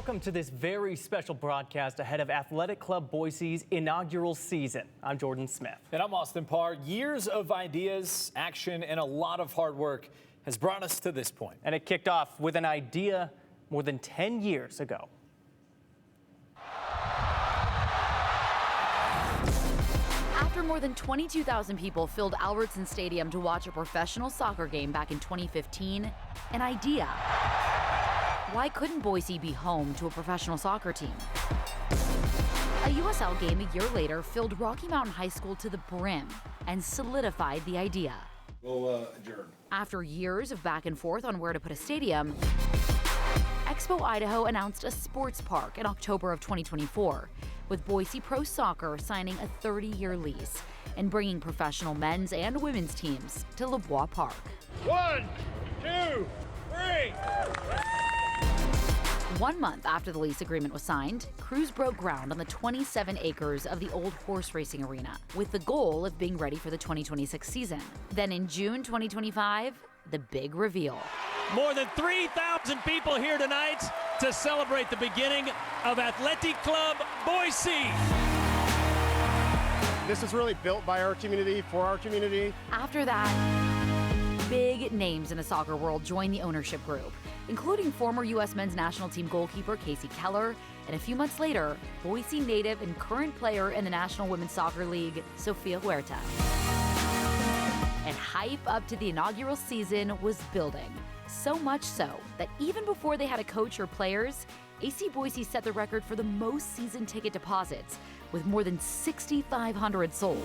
Welcome to this very special broadcast ahead of Athletic Club Boise's inaugural season. I'm Jordan Smith. And I'm Austin Parr. Years of ideas, action, and a lot of hard work has brought us to this point. And it kicked off with an idea more than 10 years ago. After more than 22,000 people filled Albertson Stadium to watch a professional soccer game back in 2015, an idea. Why couldn't Boise be home to a professional soccer team? A USL game a year later filled Rocky Mountain High School to the brim and solidified the idea. We'll adjourn. After years of back and forth on where to put a stadium, Expo Idaho announced a sports park in October of 2024, with Boise Pro Soccer signing a 30-year lease and bringing professional men's and women's teams to LeBois Park. 1, 2, 3. 1 month after the lease agreement was signed, crews broke ground on the 27 acres of the old horse racing arena, with the goal of being ready for the 2026 season. Then in June 2025, the big reveal. More than 3,000 people here tonight to celebrate the beginning of Athletic Club Boise. This is really built by our community, for our community. After that, big names in the soccer world joined the ownership group, including former U.S. men's national team goalkeeper Casey Keller, and a few months later, Boise native and current player in the National Women's Soccer League, Sofia Huerta. And hype up to the inaugural season was building. So much so that even before they had a coach or players, AC Boise set the record for the most season ticket deposits, with more than 6,500 sold.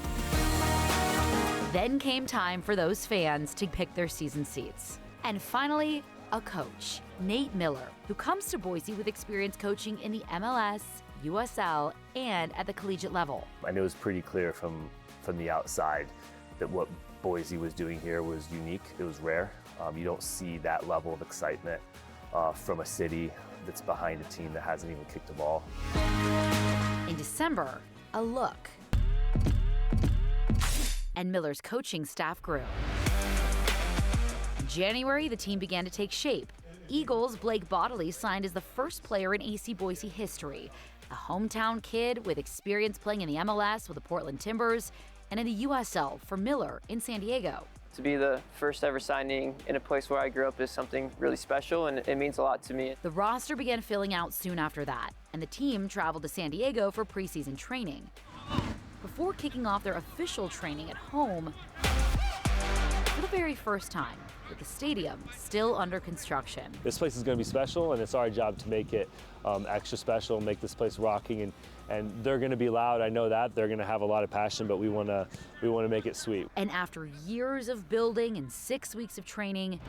Then came time for those fans to pick their season seats. And finally, a coach, Nate Miller, who comes to Boise with experience coaching in the MLS, USL, and at the collegiate level. I knew it was pretty clear from the outside that what Boise was doing here was unique. It was rare. You don't see that level of excitement from a city that's behind a team that hasn't even kicked a ball. In December, a look. And Miller's coaching staff grew. In January, the team began to take shape. Eagles' Blake Bodily signed as the first player in AC Boise history, a hometown kid with experience playing in the MLS with the Portland Timbers and in the USL for Miller in San Diego. To be the first ever signing in a place where I grew up is something really special, and it means a lot to me. The roster began filling out soon after that, and the team traveled to San Diego for preseason training. Before kicking off their official training at home for the very first time, with the stadium still under construction. This place is going to be special, and it's our job to make it extra special, make this place rocking, and they're going to be loud. I know that they're going to have a lot of passion, but we want to make it sweet. And after years of building and 6 weeks of training,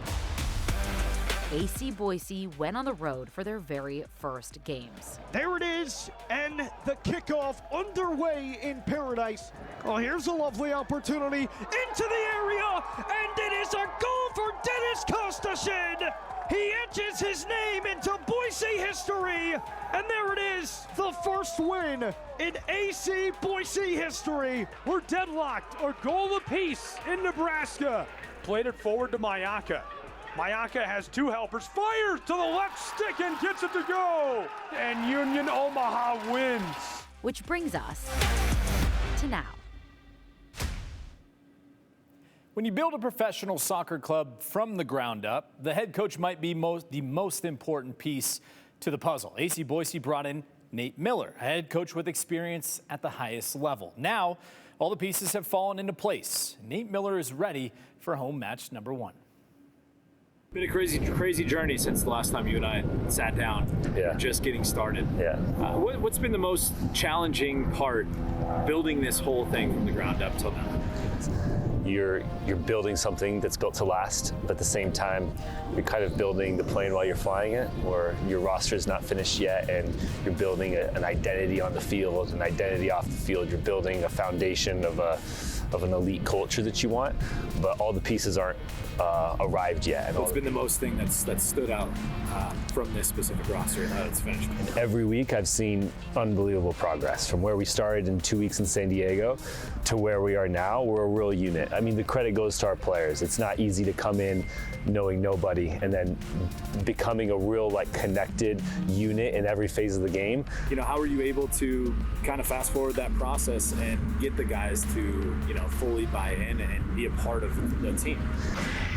AC Boise went on the road for their very first games. There it is, and the kickoff underway in Paradise. Oh, here's a lovely opportunity into the area, and it is a goal for Dennis Kostashin. He etches his name into Boise history, and there it is, the first win in AC Boise history. We're deadlocked, a goal apiece in Nebraska. Played it forward to Mayaka. Mayaka has two helpers, fires to the left stick and gets it to go. And Union Omaha wins. Which brings us to now. When you build a professional soccer club from the ground up, the head coach might be the most important piece to the puzzle. AC Boise brought in Nate Miller, a head coach with experience at the highest level. Now, all the pieces have fallen into place. Nate Miller is ready for home match number 1. Been a crazy journey since the last time you and I sat down. Yeah. Just getting started. Yeah. What's been the most challenging part building this whole thing from the ground up till now? You're building something that's built to last, but at the same time, you're kind of building the plane while you're flying it, or your roster is not finished yet, and you're building an identity on the field, an identity off the field. You're building a foundation of an elite culture that you want, but all the pieces aren't arrived yet. And What's been the most thing that stood out from this specific roster and how it's finished? Every week I've seen unbelievable progress from where we started in 2 weeks in San Diego to where we are now. We're a real unit. I mean, the credit goes to our players. It's not easy to come in knowing nobody and then becoming a real connected unit in every phase of the game. You know, how were you able to kind of fast forward that process and get the guys to, fully buy in and be a part of the team?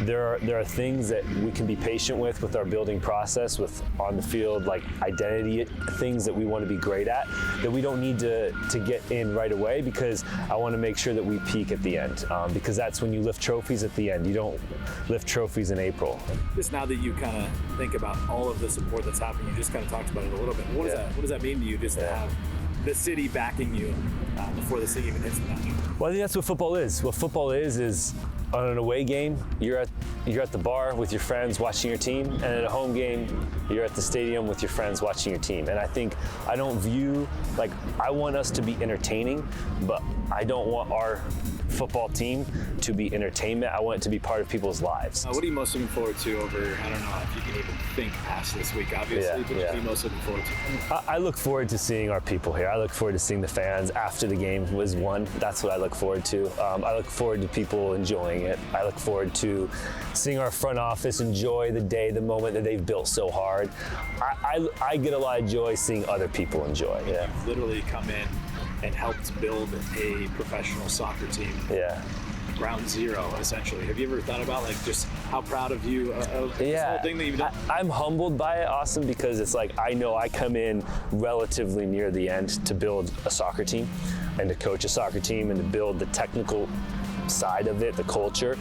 There are things that we can be patient with our building process, with on the field, identity things that we want to be great at, that we don't need to get in right away, because I want to make sure that we peak at the end, because that's when you lift trophies at the end. You don't lift trophies in April. Just now that you kind of think about all of the support that's happening, you just kind of talked about it a little bit. What does that mean to you, just to have the city backing you before this thing even hits the match? Well, I think that's what football is. What football is on an away game, you're at the bar with your friends watching your team, and at a home game, you're at the stadium with your friends watching your team. And I don't view, I want us to be entertaining, but I don't want our football team to be entertainment. I want it to be part of people's lives. What are you most looking forward to over, I don't know if you can even think past this week, obviously, but what are you most looking forward to? I look forward to seeing our people here. I look forward to seeing the fans after the game was won. That's what I look forward to. I look forward to people enjoying it. I look forward to seeing our front office enjoy the day, the moment that they've built so hard. I get a lot of joy seeing other people enjoy. Yeah. Literally come in and helped build a professional soccer team. Yeah. Ground zero, essentially. Have you ever thought about just how proud of you of this whole thing that you've done? I'm humbled by it, Austin, because it's I know I come in relatively near the end to build a soccer team and to coach a soccer team and to build the technical side of it, the culture.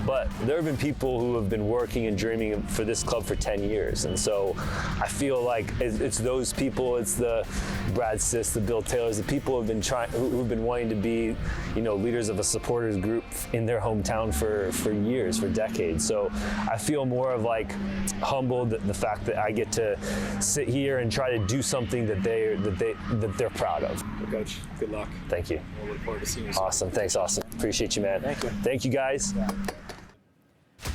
But there have been people who have been working and dreaming for this club for 10 years. And so I feel like it's those people, it's the Brad Siss, the Bill Taylors, the people who've been wanting to be, leaders of a supporters group in their hometown for years, for decades. So I feel more of humbled at the fact that I get to sit here and try to do something that they're proud of. Well, Coach, good luck. Thank you. We'll look forward to seeing you. Awesome. Thanks, Austin. Appreciate you, man. Thank you. Thank you, guys.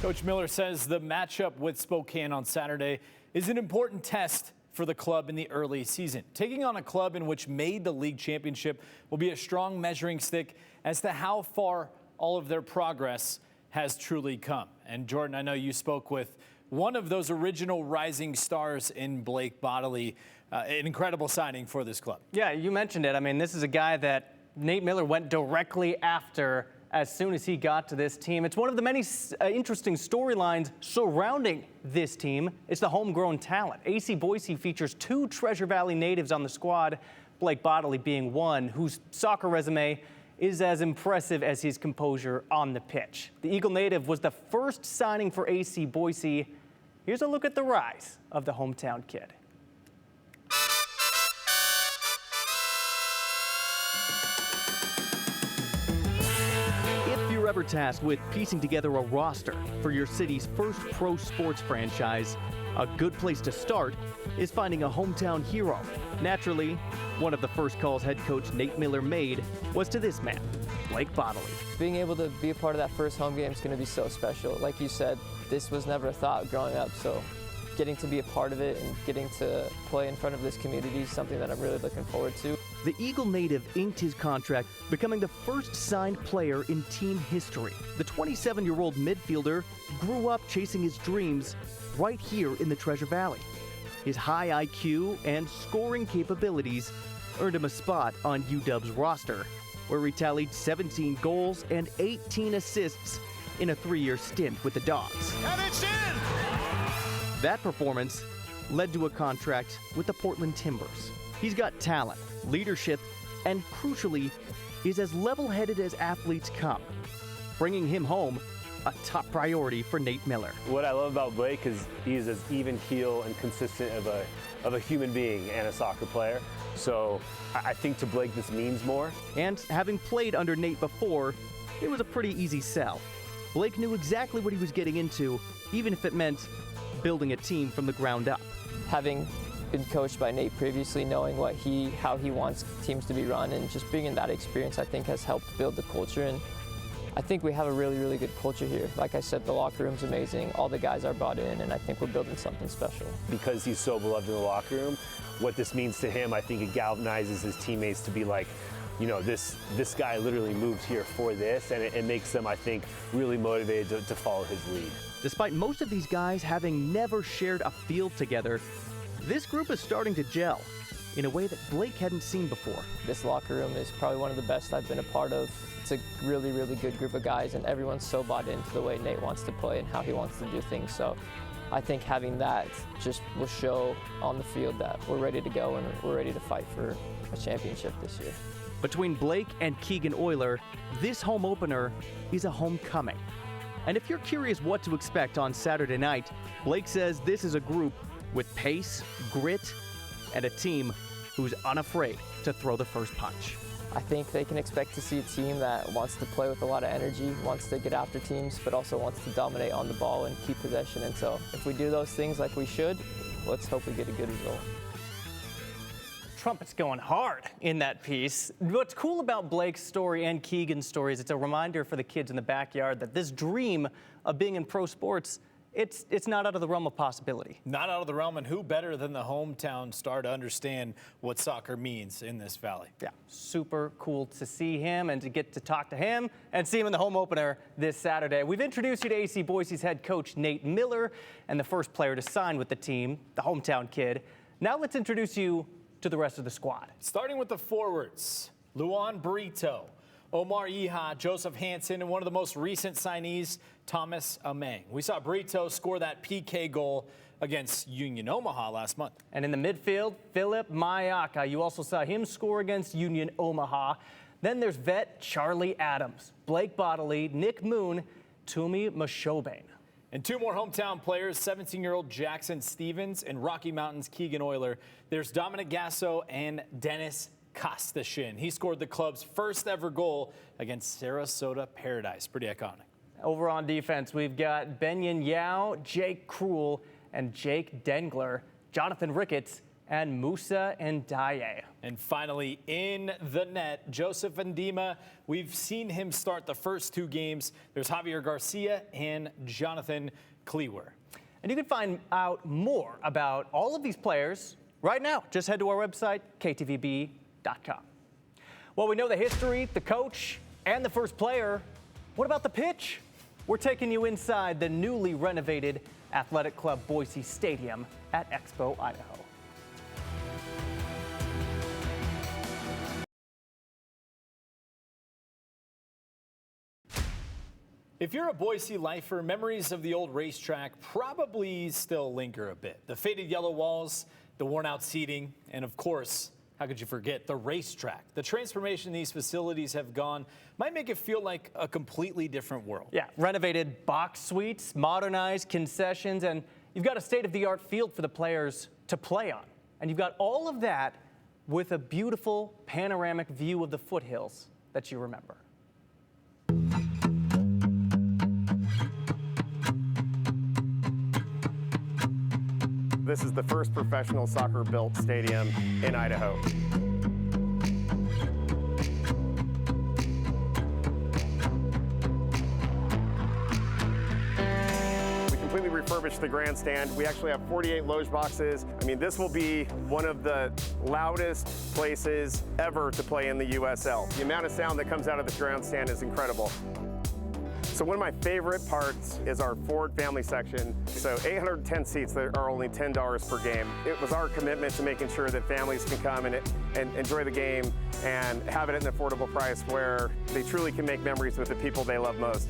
Coach Miller says the matchup with Spokane on Saturday is an important test for the club in the early season. Taking on a club in which made the league championship will be a strong measuring stick as to how far all of their progress has truly come. And Jordan, I know you spoke with one of those original rising stars in Blake Bodily, an incredible signing for this club. Yeah, you mentioned it. I mean, this is a guy that Nate Miller went directly after as soon as he got to this team. It's one of the many interesting storylines surrounding this team. It's the homegrown talent. AC Boise features 2 Treasure Valley natives on the squad, Blake Bodily being one, whose soccer resume is as impressive as his composure on the pitch. The Eagle native was the first signing for AC Boise. Here's a look at the rise of the hometown kid. Ever tasked with piecing together a roster for your city's first pro sports franchise, a good place to start is finding a hometown hero. Naturally, one of the first calls head coach Nate Miller made was to this man, Blake Bodily. Being able to be a part of that first home game is going to be so special. Like you said, this was never a thought growing up, so getting to be a part of it and getting to play in front of this community is something that I'm really looking forward to. The Eagle native inked his contract, becoming the first signed player in team history. The 27-year-old midfielder grew up chasing his dreams right here in the Treasure Valley. His high IQ and scoring capabilities earned him a spot on UW's roster, where he tallied 17 goals and 18 assists in a 3-year stint with the Dogs. And it's in! That performance led to a contract with the Portland Timbers. He's got talent, leadership, and crucially, is as level-headed as athletes come. Bringing him home, a top priority for Nate Miller. What I love about Blake is he's as even keel and consistent of a human being and a soccer player. So I think to Blake this means more. And having played under Nate before, it was a pretty easy sell. Blake knew exactly what he was getting into, even if it meant building a team from the ground up. Having been coached by Nate previously, knowing how he wants teams to be run, and just bringing that experience, I think has helped build the culture. And I think we have a really, really good culture here. Like I said, the locker room's amazing. All the guys are bought in, and I think we're building something special. Because he's so beloved in the locker room, what this means to him, I think it galvanizes his teammates to be like, you know, this guy literally moved here for this, and it makes them, I think, really motivated to follow his lead. Despite most of these guys having never shared a field together, this group is starting to gel in a way that Blake hadn't seen before. This locker room is probably one of the best I've been a part of. It's a really, really good group of guys, and everyone's so bought into the way Nate wants to play and how he wants to do things. So I think having that just will show on the field that we're ready to go and we're ready to fight for a championship this year. Between Blake and Keegan Euler, this home opener is a homecoming. And if you're curious what to expect on Saturday night, Blake says this is a group with pace, grit, and a team who's unafraid to throw the first punch. I think they can expect to see a team that wants to play with a lot of energy, wants to get after teams, but also wants to dominate on the ball and keep possession. And so if we do those things like we should, let's hope we get a good result. Trumpet's going hard in that piece. What's cool about Blake's story and Keegan's story is it's a reminder for the kids in the backyard that this dream of being in pro sports, it's not out of the realm of possibility. Not out of the realm, and who better than the hometown star to understand what soccer means in this valley? Yeah, super cool to see him and to get to talk to him and see him in the home opener this Saturday. We've introduced you to AC Boise's head coach, Nate Miller, and the first player to sign with the team, the hometown kid. Now let's introduce you to the rest of the squad. Starting with the forwards, Luan Brito, Omar Iha, Joseph Hansen, and one of the most recent signees, Thomas Ameng. We saw Brito score that PK goal against Union Omaha last month. And in the midfield, Philip Mayaka. You also saw him score against Union Omaha. Then there's vet Charlie Adams, Blake Bodily, Nick Moon, Tumi Mashobane. And two more hometown players, 17-year-old Jackson Stevens and Rocky Mountain's Keegan Euler. There's Dominic Gasso and Dennis Kostashin. He scored the club's first ever goal against Sarasota Paradise. Pretty iconic. Over on defense, we've got Benyon Yao, Jake Krull, and Jake Dengler, Jonathan Ricketts, and Musa Ndiaye. And finally, in the net, Joseph Ndima. We've seen him start the first two games. There's Javier Garcia and Jonathan Klewer. And you can find out more about all of these players right now. Just head to our website, ktvb.com. Well, we know the history, the coach, and the first player. What about the pitch? We're taking you inside the newly renovated Athletic Club Boise Stadium at Expo Idaho. If you're a Boise lifer, memories of the old racetrack probably still linger a bit. The faded yellow walls, the worn out seating, and of course, how could you forget the racetrack? The transformation these facilities have gone might make it feel like a completely different world. Yeah, renovated box suites, modernized concessions, and you've got a state-of-the-art field for the players to play on. And you've got all of that with a beautiful panoramic view of the foothills that you remember. This is the first professional soccer-built stadium in Idaho. We completely refurbished the grandstand. We actually have 48 loge boxes. I mean, this will be one of the loudest places ever to play in the USL. The amount of sound that comes out of the grandstand is incredible. So one of my favorite parts is our Ford family section. So 810 seats that are only $10 per game. It was our commitment to making sure that families can come and enjoy the game and have it at an affordable price where they truly can make memories with the people they love most.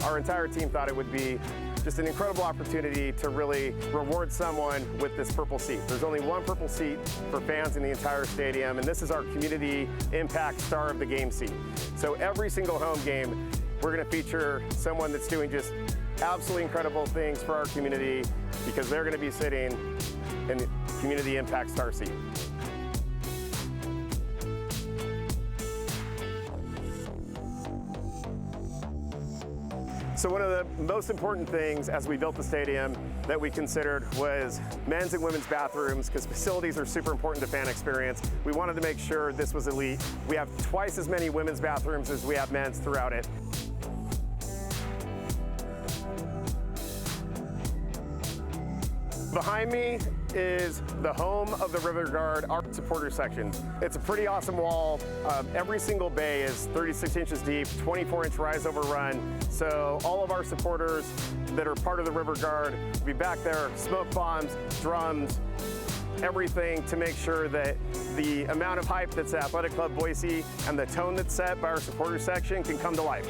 Our entire team thought it would be just an incredible opportunity to really reward someone with this purple seat. There's only one purple seat for fans in the entire stadium, and this is our community impact star of the game seat. So every single home game, we're gonna feature someone that's doing just absolutely incredible things for our community because they're gonna be sitting in the community impact star seat. So one of the most important things as we built the stadium that we considered was men's and women's bathrooms, because facilities are super important to fan experience. We wanted to make sure this was elite. We have twice as many women's bathrooms as we have men's throughout it. Behind me is the home of the River Guard, our supporter section. It's a pretty awesome wall. Every single bay is 36 inches deep, 24-inch rise over run. So all of our supporters that are part of the River Guard will be back there, smoke bombs, drums, everything to make sure that the amount of hype that's at Athletic Club Boise and the tone that's set by our supporter section can come to life.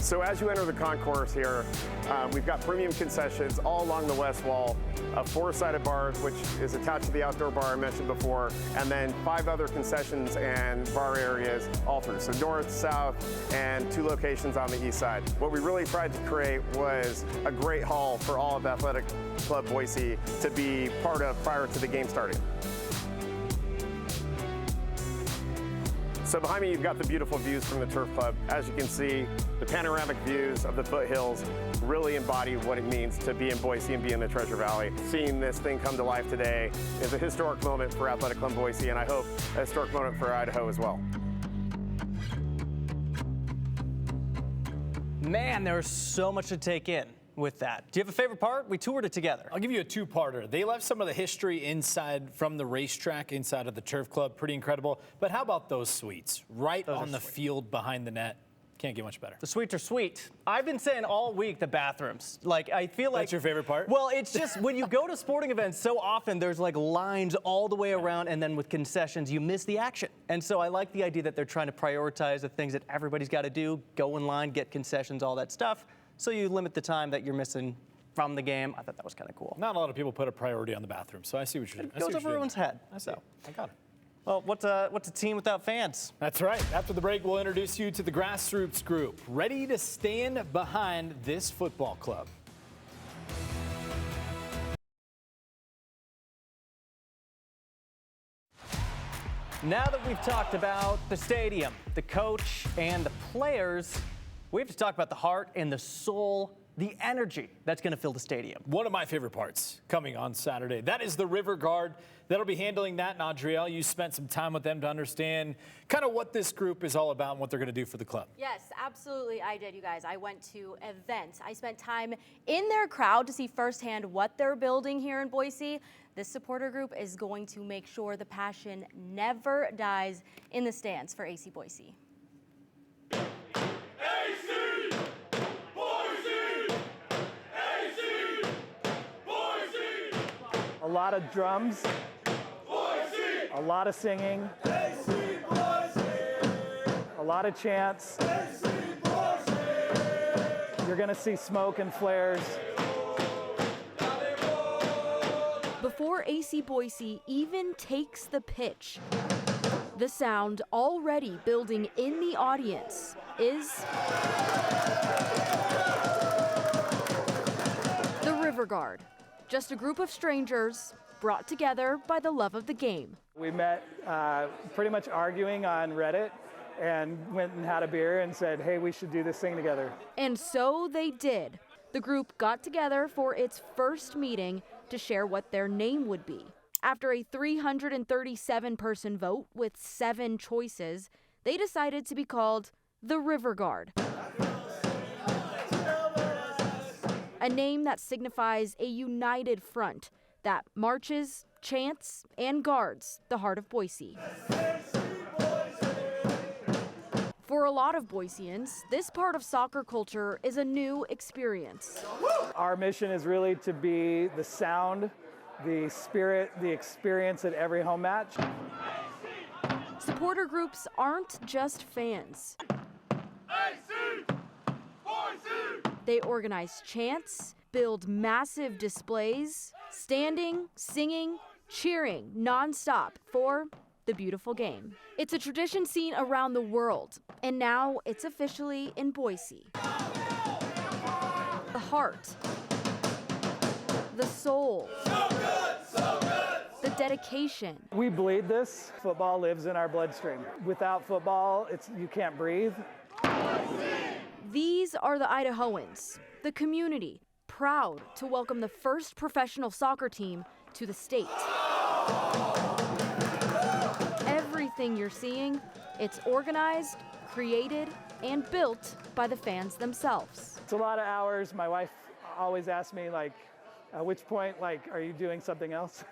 So as you enter the concourse here, we've got premium concessions all along the west wall, a 4-sided bar, which is attached to the outdoor bar I mentioned before, and then 5 other concessions and bar areas all through. So north, south, and 2 locations on the east side. What we really tried to create was a great hall for all of Athletic Club Boise to be part of prior to the game starting. So behind me, you've got the beautiful views from the Turf Club. As you can see, the panoramic views of the foothills really embody what it means to be in Boise and be in the Treasure Valley. Seeing this thing come to life today is a historic moment for Athletic Club Boise, and I hope a historic moment for Idaho as well. Man, there's so much to take in with that. Do you have a favorite part? We toured it together. I'll give you a 2-parter. They left some of the history inside from the racetrack, inside of the Turf Club. Pretty incredible. But how about those suites? Right on the field behind the net. Can't get much better. The suites are sweet. I've been saying all week the bathrooms. Like, I feel like... That's your favorite part? Well, it's just when you go to sporting events, so often there's like lines all the way around, and then with concessions, you miss the action. And so I like the idea that they're trying to prioritize the things that everybody's got to do, go in line, get concessions, all that stuff. So you limit the time that you're missing from the game. I thought that was kind of cool. Not a lot of people put a priority on the bathroom, so I see what you're doing. It goes over everyone's head. I see. I got it. Well, what's a team without fans? That's right. After the break, we'll introduce you to the grassroots group, ready to stand behind this football club. Now that we've talked about the stadium, the coach, and the players, we have to talk about the heart and the soul, the energy that's going to fill the stadium. One of my favorite parts coming on Saturday. That is the River Guard. That'll be handling that. And Adrielle, you spent some time with them to understand kind of what this group is all about and what they're going to do for the club. Yes, absolutely. I did, you guys. I went to events. I spent time in their crowd to see firsthand what they're building here in Boise. This supporter group is going to make sure the passion never dies in the stands for AC Boise. A lot of drums, a lot of singing, a lot of chants. You're going to see smoke and flares. Before AC Boise even takes the pitch, the sound already building in the audience is the River Guard. Just a group of strangers brought together by the love of the game. We met pretty much arguing on Reddit and went and had a beer and said, hey, we should do this thing together. And so they did. The group got together for its first meeting to share what their name would be. After a 337-person vote with 7 choices, they decided to be called the River Guard. A name that signifies a united front that marches, chants, and guards the heart of Boise. For a lot of Boiseans, this part of soccer culture is a new experience. Our mission is really to be the sound, the spirit, the experience at every home match. Supporter groups aren't just fans. They organize chants, build massive displays, standing, singing, cheering nonstop for the beautiful game. It's a tradition seen around the world, and now it's officially in Boise. The heart, the soul, the dedication. We bleed this. Football lives in our bloodstream. Without football, you can't breathe. These are the Idahoans, the community, proud to welcome the first professional soccer team to the state. Everything you're seeing, it's organized, created, and built by the fans themselves. It's a lot of hours. My wife always asks me, like, at which point, like, are you doing something else?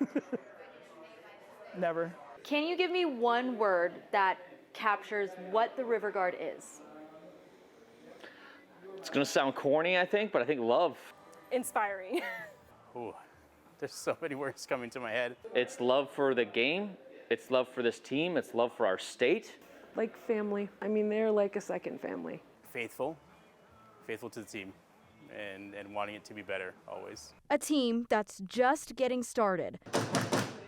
Never. Can you give me one word that captures what the River Guard is? It's gonna sound corny, I think, but I think love. Inspiring. Ooh, there's so many words coming to my head. It's love for the game. It's love for this team. It's love for our state. Like family. I mean, they're like a second family. Faithful to the team, and wanting it to be better always. A team that's just getting started.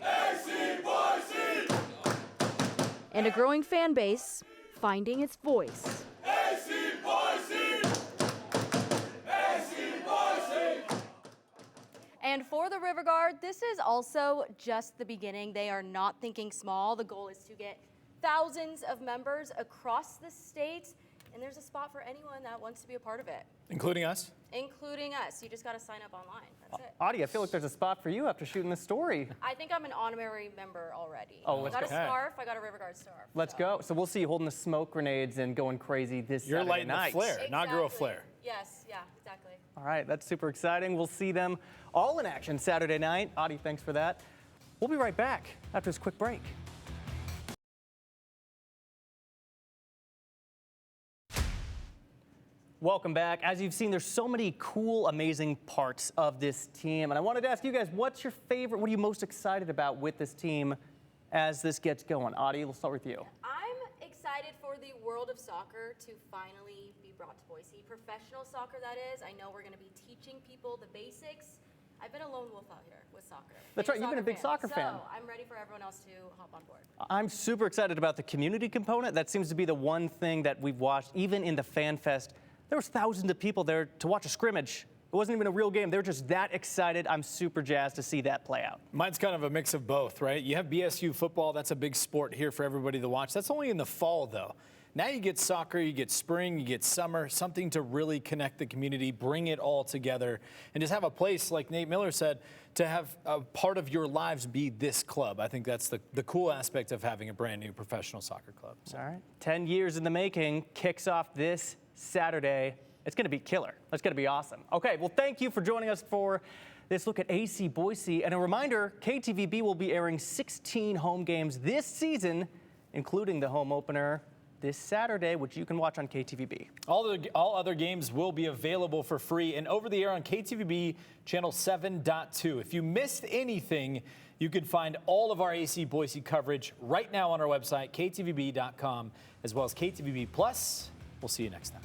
AC Boise! And a growing fan base finding its voice. AC Boise! AC Boise! And for the River Guard, this is also just the beginning. They are not thinking small. The goal is to get thousands of members across the state, and there's a spot for anyone that wants to be a part of it. Including us? Including us. You just got to sign up online. That's it. Audie, I feel like there's a spot for you after shooting this story. I think I'm an honorary member already. Oh, I let's got go. a scarf. I got a River Guard scarf. Let's go. So we'll see you holding the smoke grenades and going crazy this You're Saturday lighting night. the flare, Exactly. inaugural flare. Yes, yeah, exactly. All right, that's super exciting. We'll see them all in action Saturday night. Audie, thanks for that. We'll be right back after this quick break. Welcome back. As you've seen, there's so many cool, amazing parts of this team. And I wanted to ask you guys, what's your favorite, what are you most excited about with this team as this gets going? Audie, we'll start with you. I'm excited for the world of soccer to finally be brought to Boise. Professional soccer, that is. I know we're going to be teaching people the basics. I've been a lone wolf out here with soccer. That's right, you've been a big soccer fan. So I'm ready for everyone else to hop on board. I'm super excited about the community component. That seems to be the one thing that we've watched, even in the Fan Fest. There was thousands of people there to watch a scrimmage. It wasn't even a real game. They were just that excited. I'm super jazzed to see that play out. Mine's kind of a mix of both, right? You have BSU football. That's a big sport here for everybody to watch. That's only in the fall, though. Now you get soccer, you get spring, you get summer, something to really connect the community, bring it all together, and just have a place, like Nate Miller said, to have a part of your lives be this club. I think that's the cool aspect of having a brand new professional soccer club. So. All right, 10 years in the making, kicks off this Saturday. It's going to be killer. That's going to be awesome. Okay, well, thank you for joining us for this look at AC Boise. And a reminder, KTVB will be airing 16 home games this season, including the home opener this Saturday, which you can watch on KTVB. All other games will be available for free and over the air on KTVB channel 7.2. If you missed anything, you can find all of our AC Boise coverage right now on our website, ktvb.com, as well as KTVB Plus. We'll see you next time.